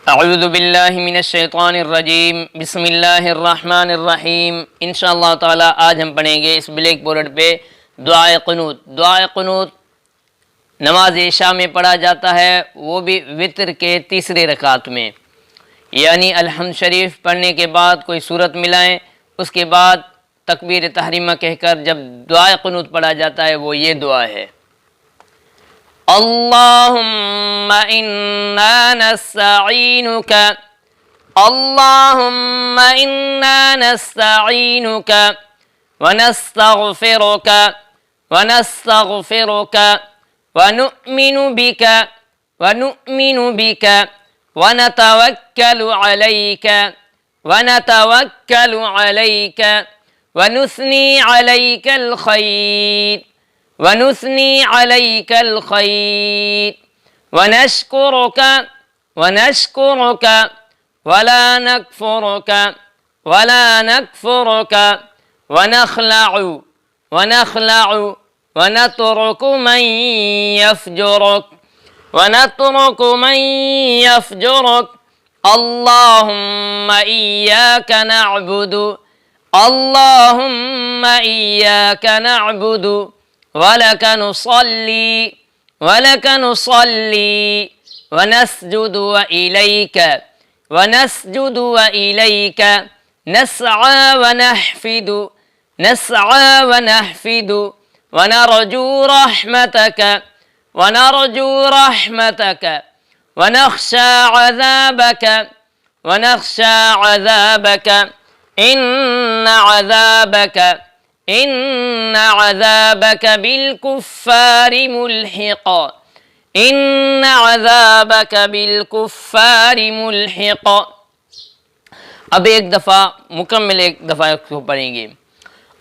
अऊज़ु बिल्लाहि मिनश्शैतानिर्रजीम बिस्मिल्लाहिर्रहमानिर्रहीम। इंशाअल्लाह ताला आज हम पढ़ेंगे इस ब्लैक बोर्ड पे दुआए क़ुनूत। दुआए क़ुनूत नमाज इशा में पढ़ा जाता है, वो भी वितर के तीसरे रकात में, यानी अलहम्द शरीफ पढ़ने के बाद कोई सूरत मिलाएं, उसके बाद तकबीर तहरीमा कहकर जब दुआए क़ुनूत पढ़ा जाता है वो ये दुआ है, अल्लाहुम्मा इन्ना नस्तईनुका, अल्लाहुम्मा इन्ना नस्तईनुका व नस्तगफिरुका व नस्तगफिरुका व नुअमिनु बिका व नुअमिनु बिका व नतवक्कलु अलैका व नतवक्कलु अलैका व नुस्नी अलैकल खैर वनुस्नी अलैकल खैर वनश्कुरुका वनश्कुरुका वला नकफुरुका वला नकफुरुका वनखलअु वनखलअु वनतरुकु मन यफजुरुक वनतरुकु मन यफजुरुक अल्लाहुम्मा इय्याका नअबुदु अल्लाहुम्मा इय्याका नअबुदु वलक नुसल्ली वलक नुसल्ली वनस्जुदु व इलैका वनस्जुदु व इलैका नस्आ व नहफिदु नस्आ व नहफिदु वनरजू रहमतक वनरजू रहमतक वनख्शा अज़ाबक वनख्शा अज़ाबक इन्न अज़ाबक इन्न अज़ाबक बिलकुफ़्फ़ारि मुल्हिक़ इन्न अज़ाबक बिलकुफ़्फ़ारि मुल्हिक़। अब एक दफ़ा मुकम्मल एक दफ़ा इसको पढ़ेंगे,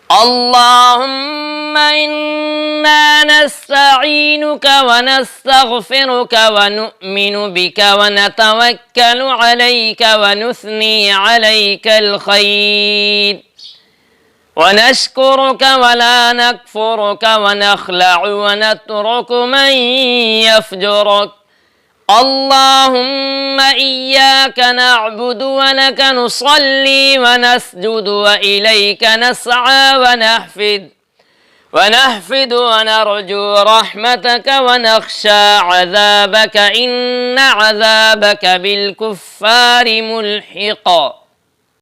अल्लाहुम्मा इन्ना नस्तईनुका व नस्तगफिरुका व नुअमिनु बिका व नतवक्कलु अलैका व नुस्नी अलैकल खैर वनश्कुरुक वला नकफुरुक वनखलअु वनतरुकु मन यफजुरुक अल्लाहुम्मा इय्याका नअबुदु वलक नुसल्ली वनस्जुदु व इलैका नस्आ वनहफिदु वनरजू रहमतक वनख्शा अज़ाबक इन्न अज़ाबक बिलकुफ़्फ़ारि मुल्हिक़।